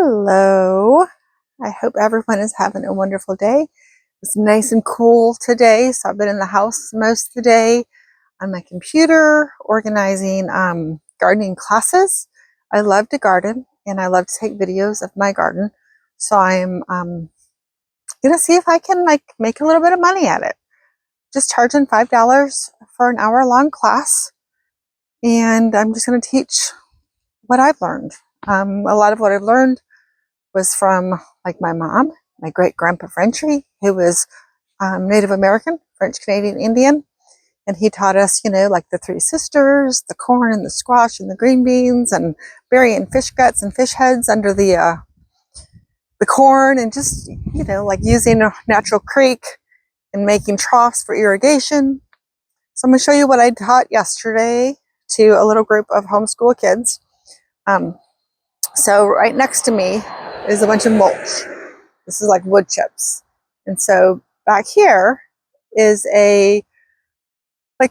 Hello. I hope everyone is having a wonderful day. It's nice and cool today, so I've been in the house most of the day on my computer organizing gardening classes. I love to garden and I love to take videos of my garden. So I'm gonna see if I can make a little bit of money at it. Just charging $5 for an hour-long class, and I'm just gonna teach what I've learned. A lot of what I've learned was from like my mom, my great grandpa Frenchy, who was Native American, French Canadian Indian, and he taught us, like the three sisters, the corn and the squash and the green beans, and burying fish guts and fish heads under the corn, and just like using a natural creek and making troughs for irrigation. So I'm going to show you what I taught yesterday to a little group of homeschool kids. So right next to me is a bunch of mulch. This is like wood chips. And so back here is a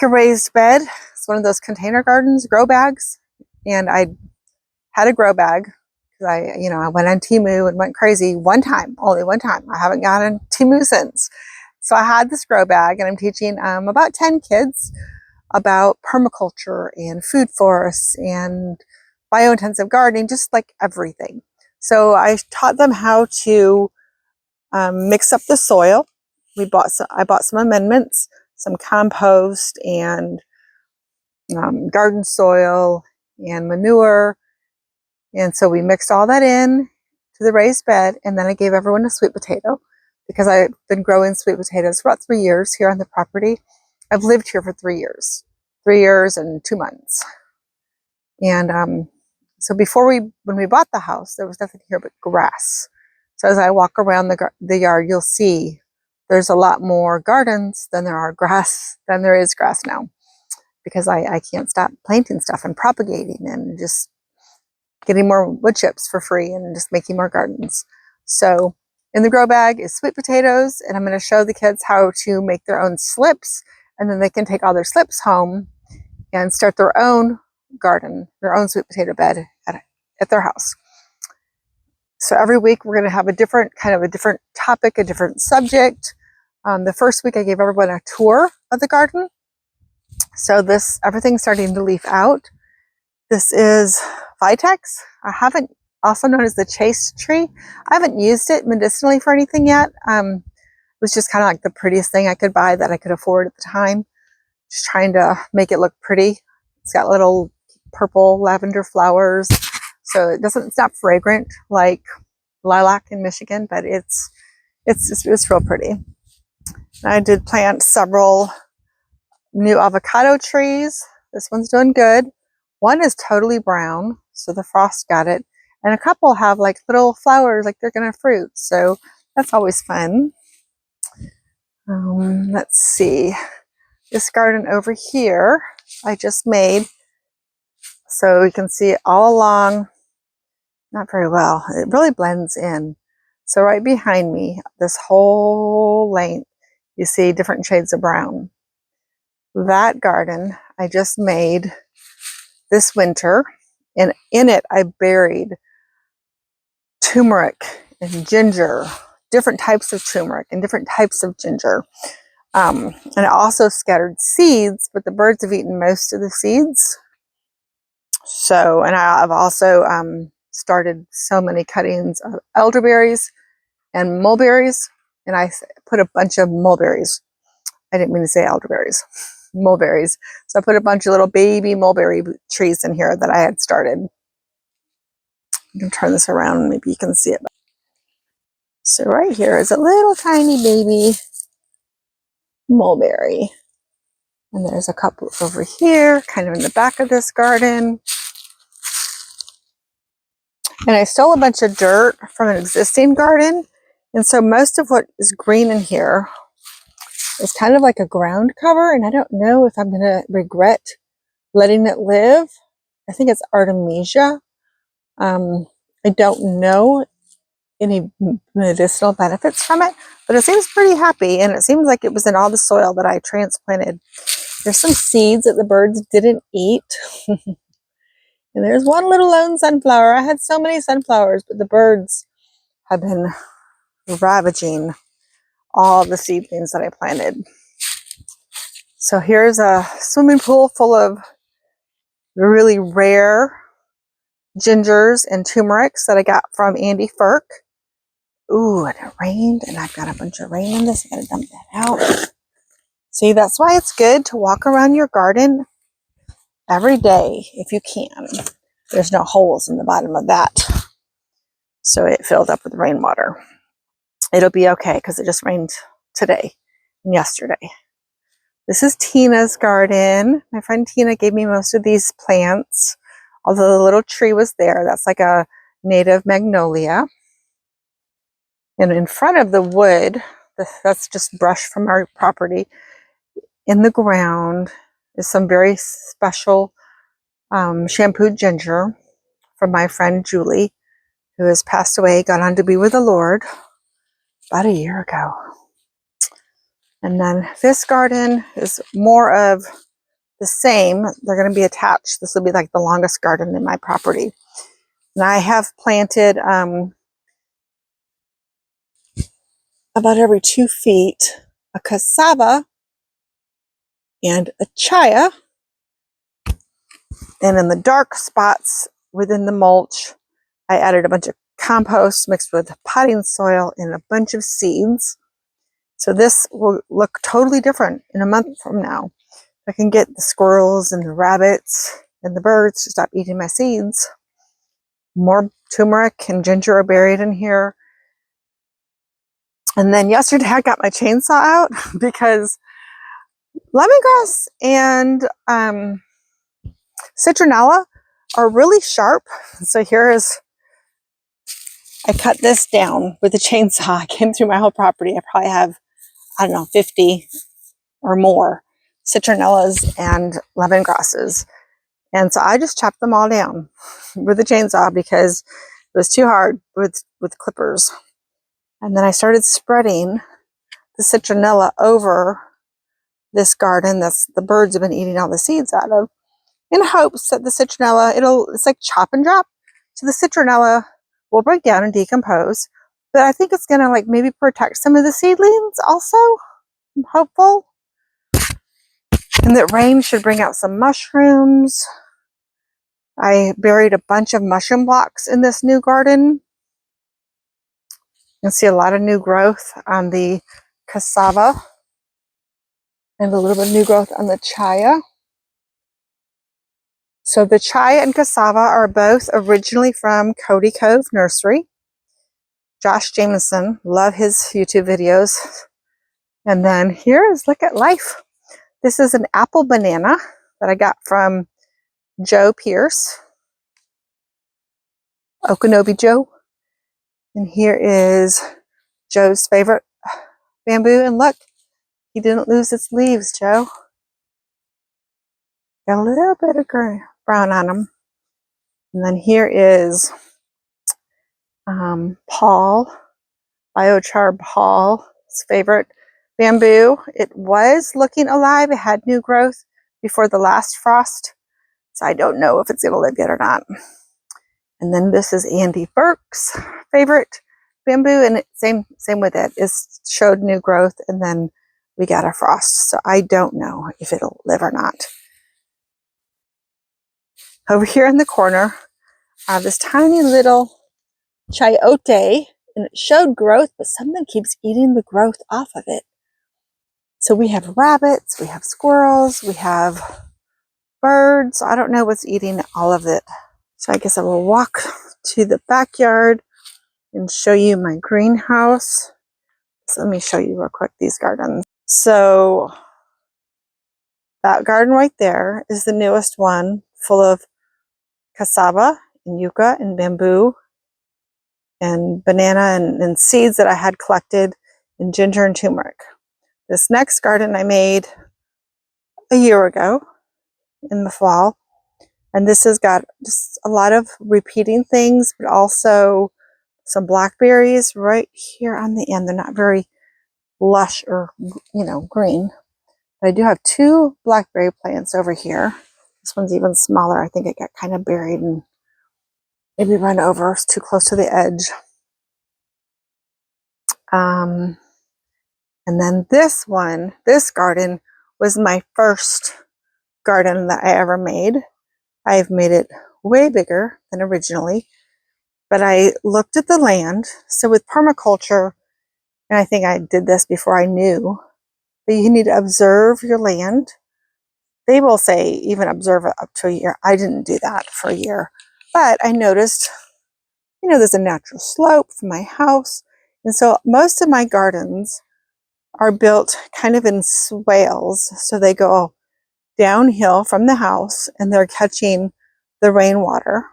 raised bed. It's one of those container gardens, grow bags. And I had a grow bag because I went on Temu and went crazy only one time. I haven't gone on Temu since. So I had this grow bag, and I'm teaching about 10 kids about permaculture and food forests and biointensive gardening, just like everything. So I taught them how to mix up the soil. I bought some amendments, some compost and garden soil and manure. And so we mixed all that in to the raised bed, and then I gave everyone a sweet potato because I've been growing sweet potatoes for about 3 years here on the property. I've lived here for 3 years, 3 years and 2 months. And so when we bought the house, there was nothing here but grass. So as I walk around the yard, you'll see there's a lot more gardens than there is grass now, because I can't stop planting stuff and propagating and just getting more wood chips for free and just making more gardens. So in the grow bag is sweet potatoes, and I'm going to show the kids how to make their own slips, and then they can take all their slips home and start their own garden, their own sweet potato bed at their house. So every week we're going to have a different topic, a different subject. The first week I gave everyone a tour of the garden. So everything's starting to leaf out. This is Vitex. Also known as the chase tree. I haven't used it medicinally for anything yet. It was just kind of like the prettiest thing I could buy that I could afford at the time. Just trying to make it look pretty. It's got little purple lavender flowers. So it's not fragrant like lilac in Michigan, but it's real pretty. I did plant several new avocado trees. This one's doing good. One is totally brown, so the frost got it. And a couple have like little flowers, like they're gonna fruit. So that's always fun. Let's see. This garden over here, I just made. So you can see it all along. Not very well. It really blends in. So right behind me, this whole length, you see different shades of brown. That garden I just made this winter, and in it I buried turmeric and ginger, different types of turmeric and different types of ginger. And I also scattered seeds, but the birds have eaten most of the seeds. So, and I've also started so many cuttings of elderberries and mulberries, and I put a bunch of mulberries. I didn't mean to say elderberries, mulberries. So I put a bunch of little baby mulberry trees in here that I had started. I'm going to turn this around, maybe you can see it. So right here is a little tiny baby mulberry. And there's a couple over here, kind of in the back of this garden. And I stole a bunch of dirt from an existing garden. And so most of what is green in here is kind of like a ground cover. And I don't know if I'm going to regret letting it live. I think it's Artemisia. I don't know any medicinal benefits from it, but it seems pretty happy. And it seems like it was in all the soil that I transplanted. There's some seeds that the birds didn't eat. And there's one little lone sunflower. I had so many sunflowers, but the birds have been ravaging all the seedlings that I planted. So here's a swimming pool full of really rare gingers and turmerics that I got from Andy Firk. Ooh, and it rained, and I've got a bunch of rain in this. I gotta dump that out. See, that's why it's good to walk around your garden every day if you can. There's no holes in the bottom of that, so it filled up with rainwater. It'll be okay because it just rained today and yesterday. This is Tina's garden. My friend Tina gave me most of these plants, although the little tree was there. That's like a native magnolia. And in front of the wood, that's just brush from our property, in the ground is some very special shampooed ginger from my friend Julie, who has passed away, gone on to be with the Lord about a year ago. And then this garden is more of the same. They're going to be attached. This will be like the longest garden in my property. And I have planted about every 2 feet a cassava and a chaya. And in the dark spots within the mulch, I added a bunch of compost mixed with potting soil and a bunch of seeds. So this will look totally different in a month from now. I can get the squirrels and the rabbits and the birds to stop eating my seeds. More turmeric and ginger are buried in here. And then yesterday I got my chainsaw out because lemongrass and citronella are really sharp. So I cut this down with a chainsaw. I came through my whole property. I probably have, I don't know, 50 or more citronellas and lemongrasses. And so I just chopped them all down with a chainsaw because it was too hard with clippers. And then I started spreading the citronella over this garden that's the birds have been eating all the seeds out of, in hopes that the citronella, it's like chop and drop. So the citronella will break down and decompose, but I think it's gonna like maybe protect some of the seedlings also. I'm hopeful. And that rain should bring out some mushrooms. I buried a bunch of mushroom blocks in this new garden. You can see a lot of new growth on the cassava and a little bit of new growth on the chaya. So the chaya and cassava are both originally from Cody Cove Nursery. Josh Jameson, love his YouTube videos. And then here is Look at Life. This is an apple banana that I got from Joe Pierce, Okanobe Joe. And here is Joe's favorite bamboo. And look, he didn't lose its leaves, Joe. Got a little bit of brown on them. And then here is Paul, Biochar Paul's favorite bamboo. It was looking alive. It had new growth before the last frost. So I don't know if it's going to live yet or not. And then this is Andy Firk's favorite bamboo. And same with it. It showed new growth and then we got a frost. So I don't know if it'll live or not. Over here in the corner, I have this tiny little chayote, and it showed growth, but something keeps eating the growth off of it. So we have rabbits, we have squirrels, we have birds. I don't know what's eating all of it. So I guess I will walk to the backyard and show you my greenhouse. So let me show you real quick these gardens. So that garden right there is the newest one, full of cassava and yucca and bamboo and banana and seeds that I had collected in ginger and turmeric. This next garden I made a year ago in the fall. And this has got just a lot of repeating things, but also some blackberries right here on the end. They're not very lush or, green. But I do have 2 blackberry plants over here. This one's even smaller. I think it got kind of buried and maybe run over. It's too close to the edge. And then this garden was my first garden that I ever made. I've made it way bigger than originally, but I looked at the land. So with permaculture, and I think I did this before I knew, that you need to observe your land. They will say even observe it up to a year. I didn't do that for a year, but I noticed, there's a natural slope from my house. And so most of my gardens are built kind of in swales. So they go downhill from the house and they're catching the rainwater.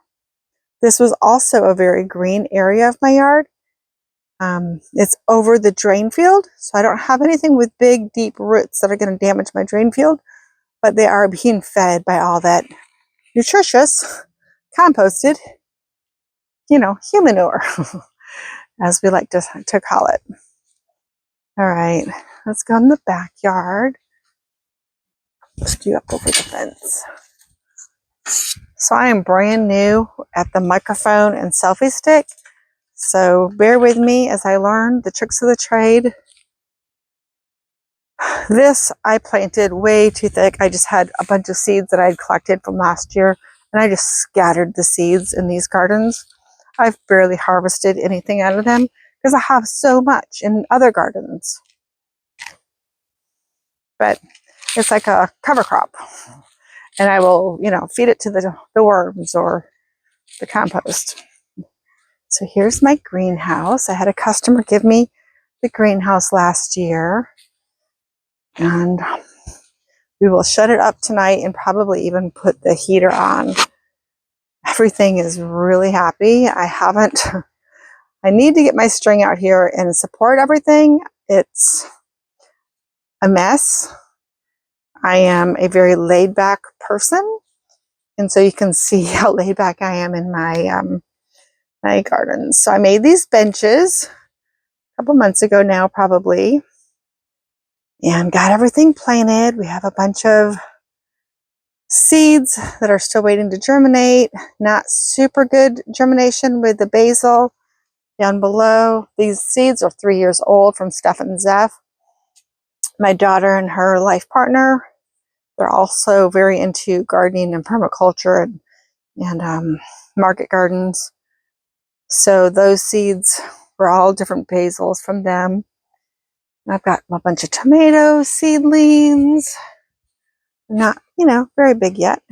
This was also a very green area of my yard. It's over the drain field, so I don't have anything with big, deep roots that are going to damage my drain field, but they are being fed by all that nutritious, composted, humanure, as we like to call it. All right, let's go in the backyard. Let's do up over the fence. So I am brand new at the microphone and selfie stick. So bear with me as I learn the tricks of the trade. This I planted way too thick. I just had a bunch of seeds that I had collected from last year, and I just scattered the seeds in these gardens. I've barely harvested anything out of them because I have so much in other gardens. But it's like a cover crop. And I will, feed it to the worms or the compost. So here's my greenhouse. I had a customer give me the greenhouse last year. And we will shut it up tonight and probably even put the heater on. Everything is really happy. I need to get my string out here and support everything. It's a mess. I am a very laid back person. And so you can see how laid back I am in my gardens. So I made these benches a couple months ago now, probably, and got everything planted. We have a bunch of seeds that are still waiting to germinate. Not super good germination with the basil down below. These seeds are 3 years old from Steph and Zeph. My daughter and her life partner, they're also very into gardening and permaculture and market gardens. So those seeds were all different basils from them. I've got a bunch of tomato seedlings. Not, very big yet.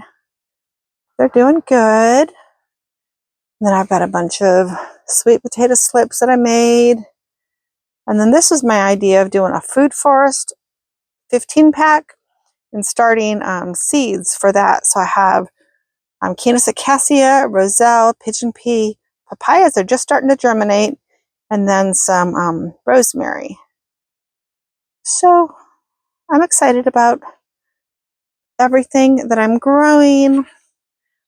They're doing good. Then I've got a bunch of sweet potato slips that I made. And then this is my idea of doing a food forest 15 pack and starting seeds for that. So I have Canis acacia, roselle, pigeon pea, papayas are just starting to germinate, and then some rosemary. So I'm excited about everything that I'm growing.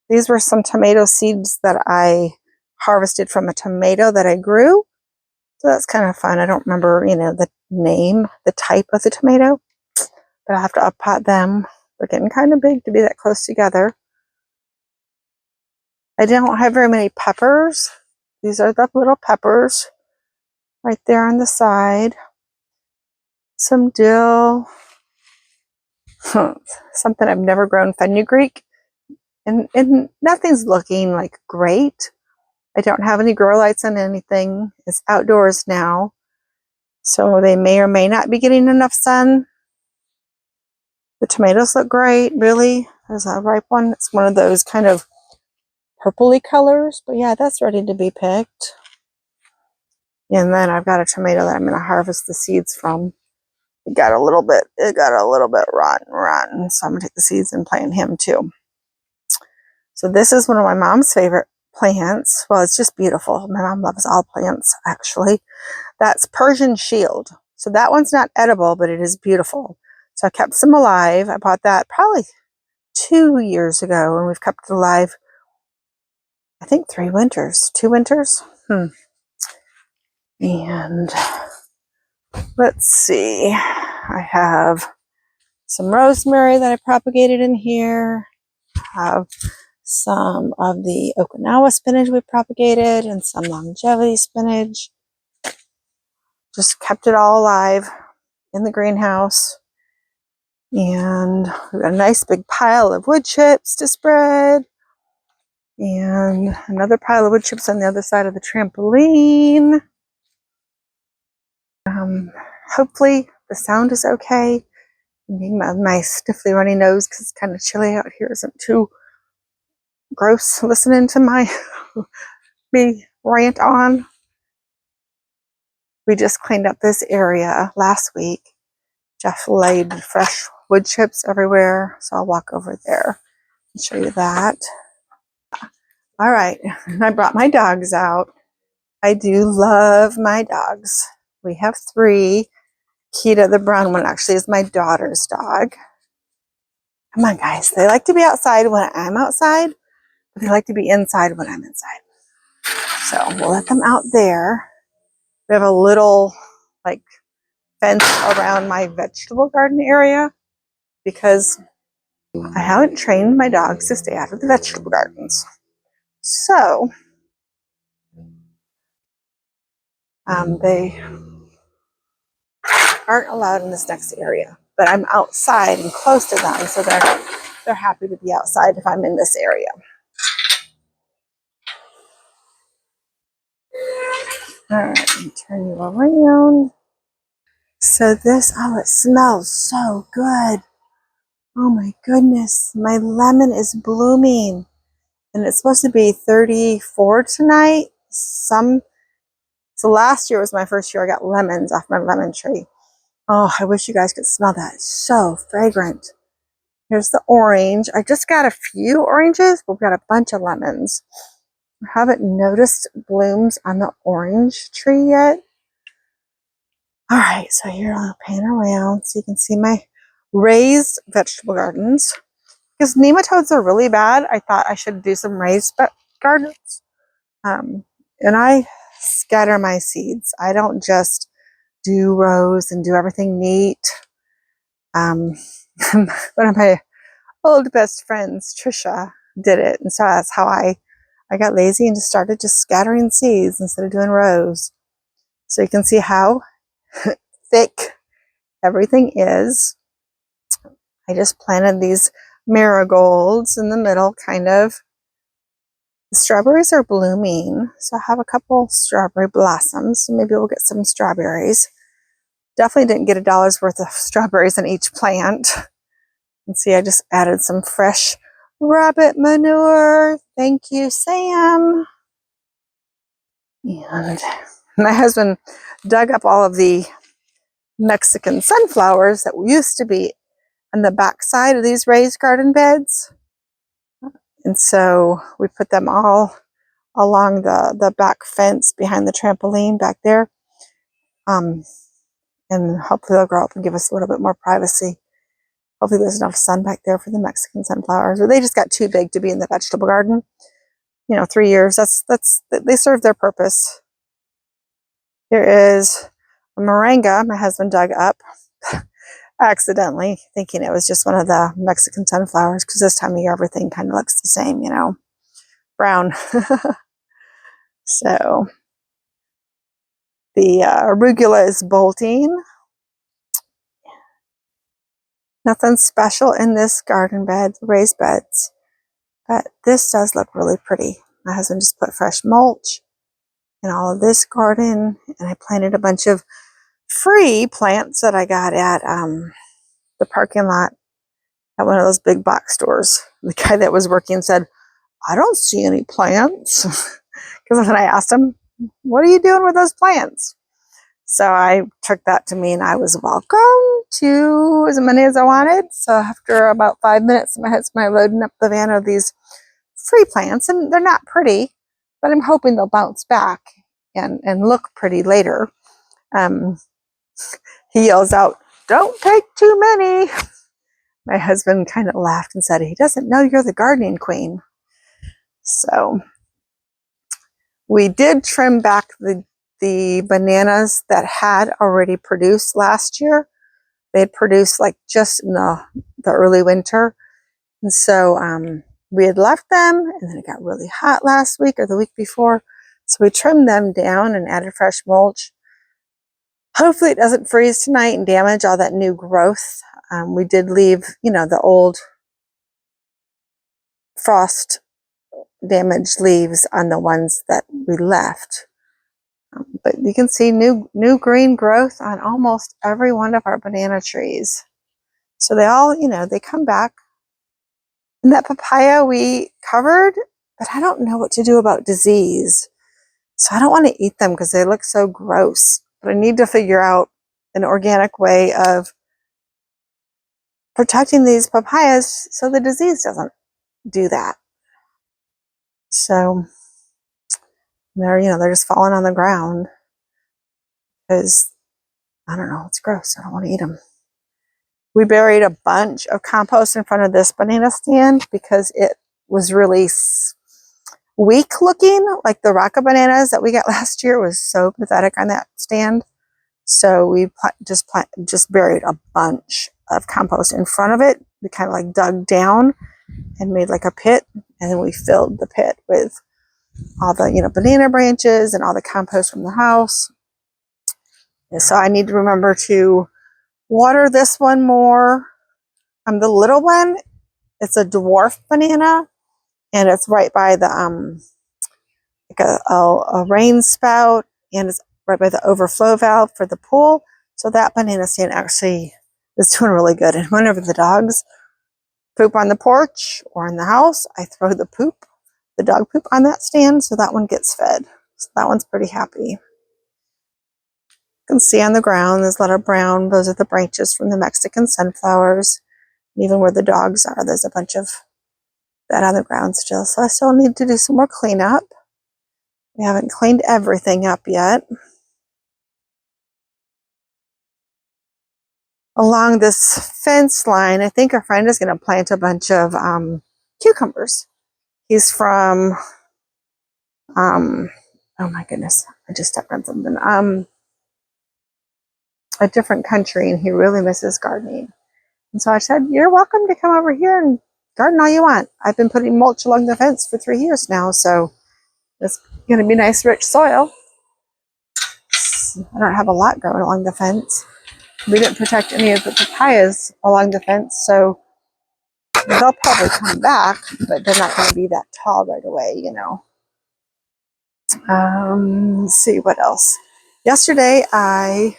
These were some tomato seeds that I harvested from a tomato that I grew. So that's kind of fun. I don't remember, the name, the type of the tomato, but I'll have to uppot them. They're getting kind of big to be that close together. I don't have very many peppers. These are the little peppers right there on the side. Some dill. Something I've never grown, fenugreek. And nothing's looking like great. I don't have any grow lights on anything. It's outdoors now. So they may or may not be getting enough sun. The tomatoes look great, really. There's a ripe one. It's one of those kind of purpley colors. But yeah, that's ready to be picked. And then I've got a tomato that I'm going to harvest the seeds from. It got a little bit rotten. So I'm going to take the seeds and plant him too. So this is one of my mom's favorite plants. Well, it's just beautiful. My mom loves all plants, actually. That's Persian Shield. So that one's not edible, but it is beautiful. So I kept some alive. I bought that probably 2 years ago, and we've kept it alive, I think 2 winters. And let's see. I have some rosemary that I propagated in here. Have some of the Okinawa spinach we propagated and some longevity spinach. Just kept it all alive in the greenhouse. And we've got a nice big pile of wood chips to spread. And another pile of wood chips on the other side of the trampoline. Hopefully the sound is okay. My sniffly runny nose because it's kind of chilly out here isn't too gross listening to me rant on. We just cleaned up this area last week. Jeff laid fresh wood chips everywhere, so I'll walk over there and show you that. All right, I brought my dogs out. I do love my dogs. We have 3. Kita, the brown one, actually is my daughter's dog. Come on, guys. They like to be outside when I'm outside, but they like to be inside when I'm inside. So we'll let them out there. We have a little, like, fence around my vegetable garden area because I haven't trained my dogs to stay out of the vegetable gardens. So they aren't allowed in this next area, but I'm outside and close to them, so they're happy to be outside if I'm in this area. All right, let me turn you around. So this, oh, it smells so good. Oh my goodness, my lemon is blooming. And it's supposed to be 34 tonight. So last year was my first year I got lemons off my lemon tree. Oh, I wish you guys could smell that. It's so fragrant. Here's the orange. I just got a few oranges, but we've got a bunch of lemons. I haven't noticed blooms on the orange tree yet. All right, so here I'll pan around so you can see my raised vegetable gardens. Because nematodes are really bad, I thought I should do some raised gardens. And I scatter my seeds. I don't just do rows and do everything neat. One of my old best friends, Trisha, did it. And so that's how I got lazy and just started just scattering seeds instead of doing rows. So you can see how thick everything is. I just planted these marigolds in the middle, kind of. The strawberries are blooming, so I have a couple strawberry blossoms. So maybe we'll get some strawberries. Definitely didn't get $1 worth of strawberries in each plant. And see, I just added some fresh rabbit manure. Thank you, Sam. And my husband dug up all of the Mexican sunflowers that used to be on the back side of these raised garden beds. And so we put them all along the back fence behind the trampoline back there. And hopefully they'll grow up and give us a little bit more privacy. Hopefully there's enough sun back there for the Mexican sunflowers. Or they just got too big to be in the vegetable garden. 3 years, they serve their purpose. There is a moringa my husband dug up accidentally, thinking it was just one of the Mexican sunflowers, because this time of year everything kind of looks the same, brown. So the arugula is bolting. Nothing special in this garden bed, raised beds, but this does look really pretty. My husband just put fresh mulch in all of this garden, and I planted a bunch of free plants that I got at the parking lot at one of those big box stores. The guy that was working said, "I don't see any plants." Because when I asked him, "What are you doing with those plants?" So I took that to mean I was welcome to as many as I wanted. So after about 5 minutes, my husband and I loading up the van of these free plants, and they're not pretty, but I'm hoping they'll bounce back and look pretty later. He yells out, "Don't take too many." My husband kind of laughed and said, "He doesn't know you're the gardening queen." So we did trim back the bananas that had already produced last year. They had produced like just in the early winter. And so we had left them, and then it got really hot last week or the week before. So we trimmed them down and added fresh mulch. Hopefully it doesn't freeze tonight and damage all that new growth. We did leave, the old frost damaged leaves on the ones that we left. But you can see new green growth on almost every one of our banana trees. So they all, they come back. And that papaya we covered, but I don't know what to do about disease. So I don't want to eat them because they look so gross. But I need to figure out an organic way of protecting these papayas so the disease doesn't do that. So they're just falling on the ground because I don't know, it's gross. I don't want to eat them. We buried a bunch of compost in front of this banana stand because it was really weak looking. Like the Raka bananas that we got last year was so pathetic on that stand. So we just buried a bunch of compost in front of it. We kind of like dug down and made like a pit, and then we filled the pit with all the banana branches and all the compost from the house. And so I need to remember to water this one more. The little one, it's a dwarf banana, and it's right by the like a rain spout, and it's right by the overflow valve for the pool. So that banana stand actually is doing really good. And whenever the dogs poop on the porch or in the house, I throw the dog poop on that stand, so that one gets fed. So that one's pretty happy. You can see on the ground there's a lot of brown. Those are the branches from the Mexican sunflowers. And even where the dogs are, there's a bunch of that on the ground still. So I still need to do some more cleanup. We haven't cleaned everything up yet. Along this fence line, I think a friend is going to plant a bunch of cucumbers. He's from, oh my goodness, I just stepped on something. A different country, and he really misses gardening. And so I said, you're welcome to come over here and garden all you want. I've been putting mulch along the fence for 3 years now, so it's going to be nice, rich soil. I don't have a lot growing along the fence. We didn't protect any of the papayas along the fence, so they'll probably come back, but they're not going to be that tall right away, Let's see what else. Yesterday, I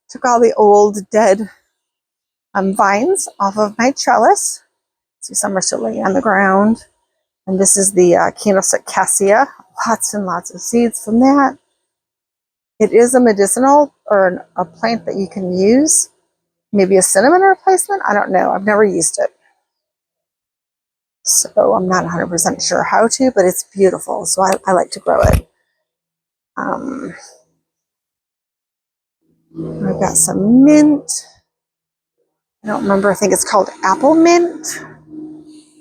took all the old dead vines off of my trellis. See, some are still laying on the ground. And this is the candlestick cassia. Lots and lots of seeds from that. It is a medicinal or a plant that you can use. Maybe a cinnamon replacement? I don't know. I've never used it. So I'm not 100% sure how to, but it's beautiful. So I like to grow it. I've got some mint. I don't remember. I think it's called apple mint.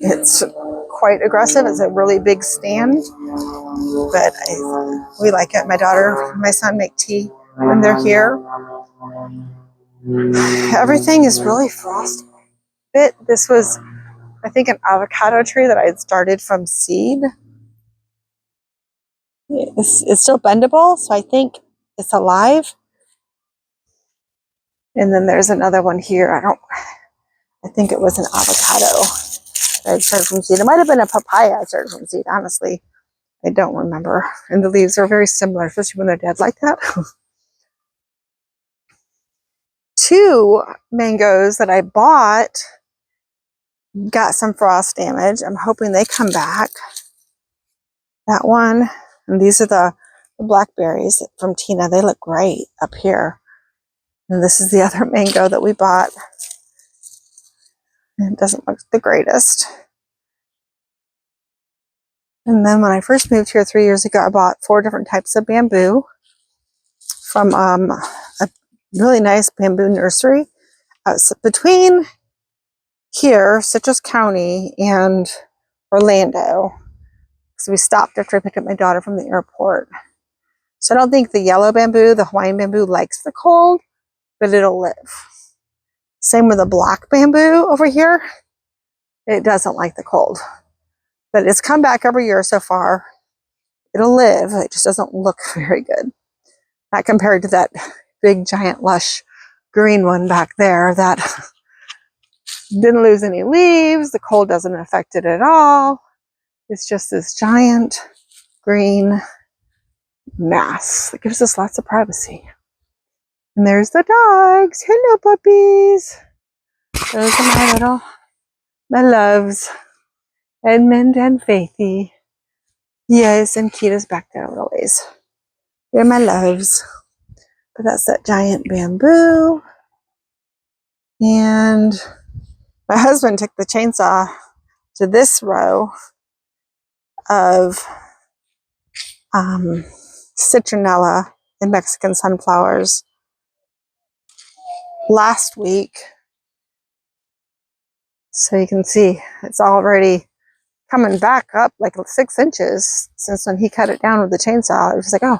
It's quite aggressive. It's a really big stand, but we like it. My daughter and my son make tea when they're here. Everything is really frostbite. This was, I think, an avocado tree that I had started from seed. It's still bendable, so I think it's alive. And then there's another one here. I think it was an avocado that I started from seed. It might have been a papaya I started from seed, honestly. I don't remember. And the leaves are very similar, especially when they're dead like that. 2 mangoes that I bought got some frost damage. I'm hoping they come back. That one, and these are the blackberries from Tina. They look great up here. And this is the other mango that we bought. It doesn't look the greatest. And then when I first moved here 3 years ago, I bought 4 different types of bamboo from a really nice bamboo nursery between here, Citrus County, and Orlando. So we stopped after I picked up my daughter from the airport. So I don't think the yellow bamboo, the Hawaiian bamboo, likes the cold, but it'll live. Same with the black bamboo over here. It doesn't like the cold. But it's come back every year so far. It'll live. It just doesn't look very good. Not compared to that big, giant, lush green one back there that didn't lose any leaves. The cold doesn't affect it at all. It's just this giant green mass that gives us lots of privacy. And there's the dogs. Hello, puppies. Those are my loves. Edmund and Faithy. Yes, and Kita's back there a little ways. They're my loves. But that's that giant bamboo. And my husband took the chainsaw to this row of citronella and Mexican sunflowers last week. So you can see it's already coming back up like 6 inches since when he cut it down with the chainsaw. It was like, oh,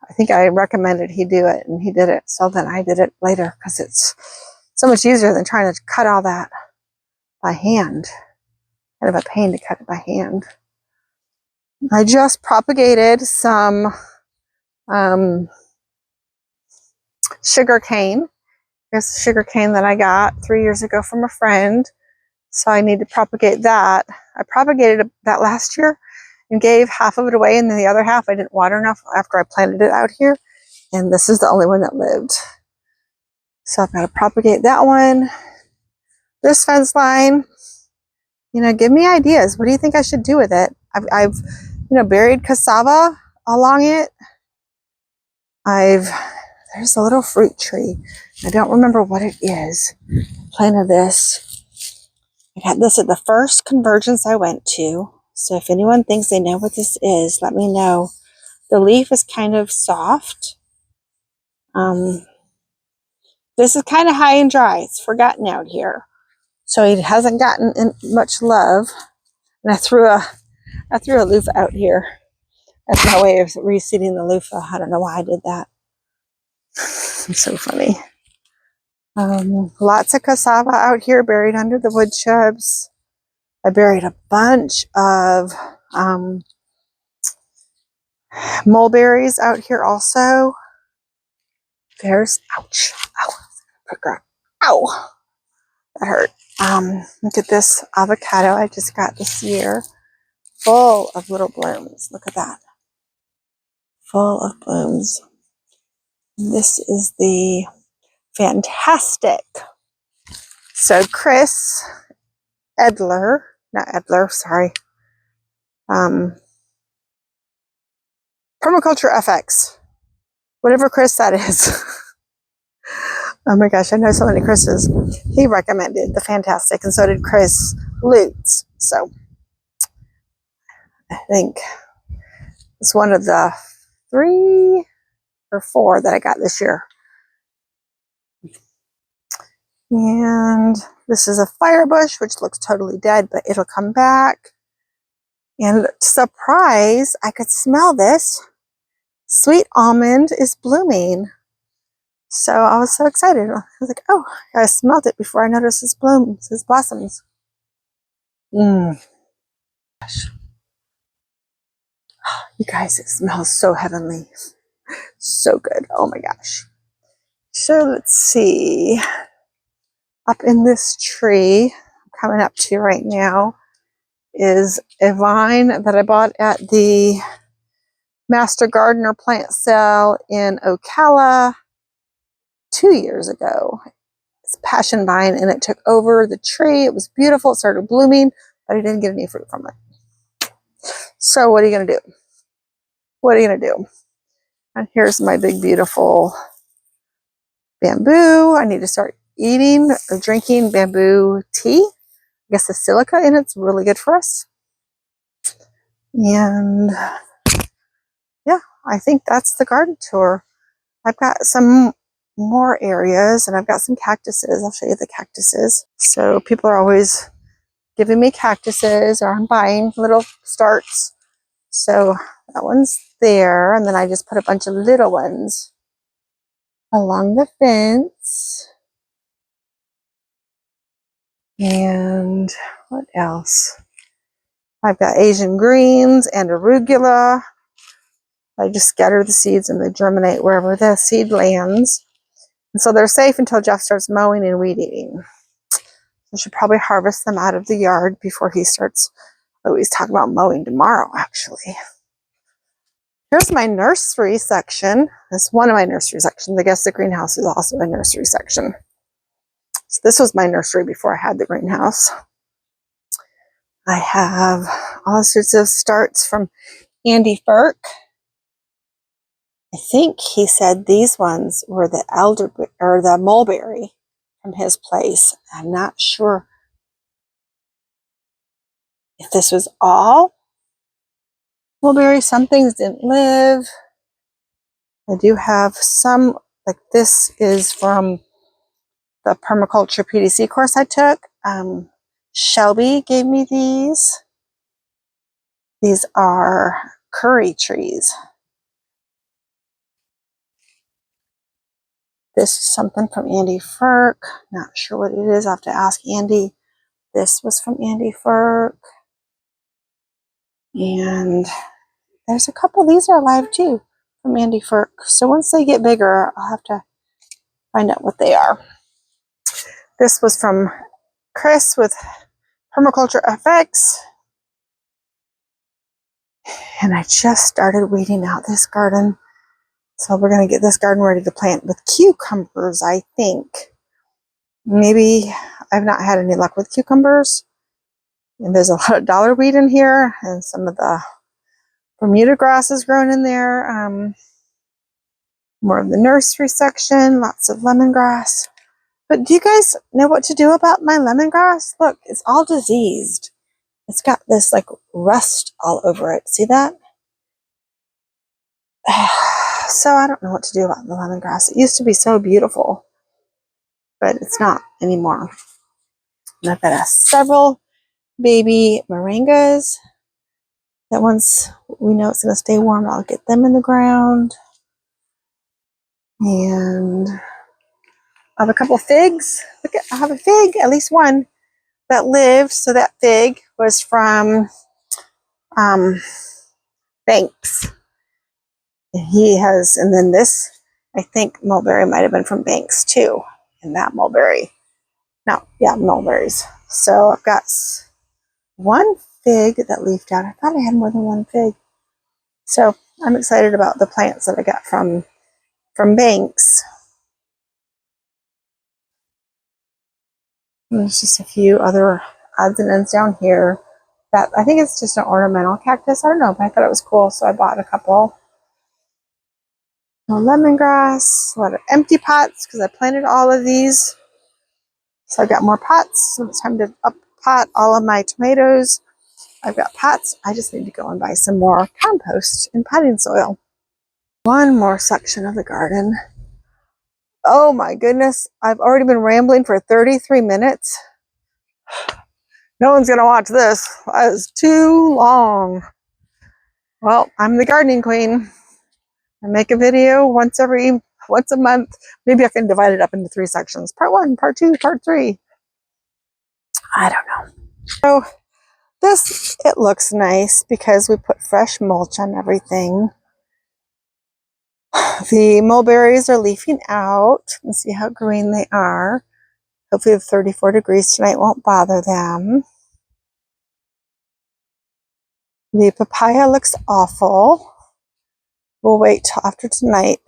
I think I recommended he do it, and he did it. So then I did it later because it's so much easier than trying to cut all that by hand. Kind of a pain to cut it by hand. I just propagated some sugar cane. Here's the sugar cane that I got 3 years ago from a friend. So I need to propagate that. I propagated that last year and gave half of it away, and then the other half I didn't water enough after I planted it out here. And this is the only one that lived. So I've got to propagate that one. This fence line, give me ideas. What do you think I should do with it? I've buried cassava along it. There's a little fruit tree. I don't remember what it is. Planted this. I got this at the first convergence I went to. So if anyone thinks they know what this is, let me know. The leaf is kind of soft. This is kind of high and dry. It's forgotten out here. So it hasn't gotten much love. And I threw a loofah out here. That's my way of reseeding the loofah. I don't know why I did that. It's so funny. Lots of cassava out here buried under the wood shrubs. I buried a bunch of mulberries out here also. There's, ouch, ow, that hurt. Look at this avocado I just got this year. Full of little blooms. Look at that. Full of blooms. This is the fantastic. So Chris Edler, not Edler, sorry. Permaculture FX. Whatever Chris that is. Oh my gosh, I know so many Chris's. He recommended the fantastic, and so did Chris Lutz. So I think it's one of the 3 or 4 that I got this year. And this is a firebush, which looks totally dead, but it'll come back. And surprise, I could smell this. Sweet almond is blooming. So I was so excited. I was like, oh, I smelled it before I noticed its blooms, its blossoms. Gosh. You guys, it smells so heavenly. So good. Oh my gosh. So let's see. Up in this tree, coming up to right now, is a vine that I bought at the Master Gardener plant sale in Ocala 2 years ago. It's a passion vine, and it took over the tree. It was beautiful. It started blooming, but I didn't get any fruit from it. So what are you going to do? What are you going to do? And here's my big, beautiful bamboo. I need to start eating or drinking bamboo tea. I guess the silica in it's really good for us. And yeah, I think that's the garden tour. I've got some more areas, and I've got some cactuses. I'll show you the cactuses. So people are always giving me cactuses, or I'm buying little starts. So that one's there, and then I just put a bunch of little ones along the fence. And what else? I've got Asian greens and arugula. I just scatter the seeds and they germinate wherever the seed lands. And so they're safe until Jeff starts mowing and weed eating. I should probably harvest them out of the yard before he starts. Oh, he's talking about mowing tomorrow, actually. Here's my nursery section. That's one of my nursery sections. I guess the greenhouse is also a nursery section. So this was my nursery before I had the greenhouse. I have all sorts of starts from Andy Firk. I think he said these ones were the or the mulberry from his place. I'm not sure if this was all mulberry. Some things didn't live. I do have some, like this is from the permaculture PDC course I took. Shelby gave me these. These are curry trees. This is something from Andy Firk. Not sure what it is. I'll have to ask Andy. This was from Andy Firk. And there's a couple. These are alive too from Andy Firk. So once they get bigger, I'll have to find out what they are. This was from Chris with Permaculture FX. And I just started weeding out this garden. So we're going to get this garden ready to plant with cucumbers, I think. Maybe I've not had any luck with cucumbers. And there's a lot of dollar weed in here. And some of the Bermuda grass is grown in there. More of the nursery section. Lots of lemongrass. But do you guys know what to do about my lemongrass? Look, it's all diseased. It's got this like rust all over it. See that? So I don't know what to do about the lemongrass. It used to be so beautiful, but it's not anymore. And I've got several baby moringas that once we know it's going to stay warm, I'll get them in the ground. And I have a couple figs. Look, I have a fig, at least one, that lived. So that fig was from Banks. And then this, I think mulberry might have been from Banks too. And that mulberry. No, yeah, mulberries. So I've got one fig that leafed out. I thought I had more than one fig. So I'm excited about the plants that I got from Banks. And there's just a few other odds and ends down here that I think it's just an ornamental cactus. I don't know, but I thought it was cool, so I bought a couple. No lemongrass, a lot of empty pots because I planted all of these. So I got more pots. So it's time to up pot all of my tomatoes. I've got pots. I just need to go and buy some more compost and potting soil. One more section of the garden. Oh my goodness. I've already been rambling for 33 minutes. No one's going to watch this. That is too long. Well, I'm the gardening queen. I make a video once a month. Maybe I can divide it up into 3 sections. Part 1, part 2, part 3. I don't know. So this, it looks nice because we put fresh mulch on everything. The mulberries are leafing out. Let's see how green they are. Hopefully the 34 degrees tonight won't bother them. The papaya looks awful. We'll wait till after tonight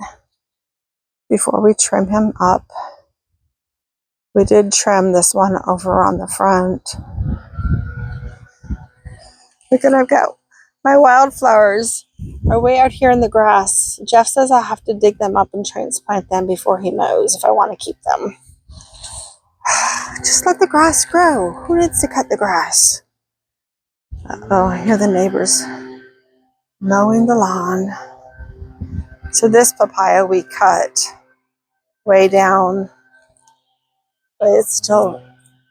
before we trim him up. We did trim this one over on the front. Look, and I've got my wildflowers are way out here in the grass. Jeff says I'll have to dig them up and transplant them before he mows if I want to keep them. Just let the grass grow. Who needs to cut the grass? Uh-oh, I hear the neighbors mowing the lawn. So this papaya we cut way down, but it's still,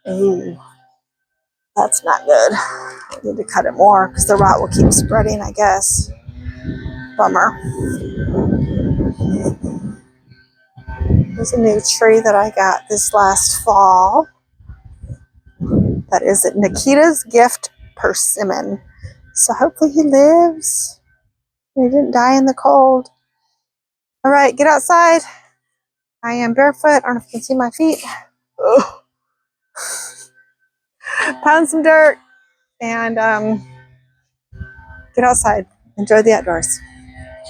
ooh, that's not good. I need to cut it more because the rot will keep spreading, I guess. Bummer. There's a new tree that I got this last fall. That is Nikita's Gift Persimmon. So hopefully he lives. He didn't die in the cold. All right, get outside. I am barefoot. I don't know if you can see my feet. Ugh. Pound some dirt and get outside. Enjoy the outdoors.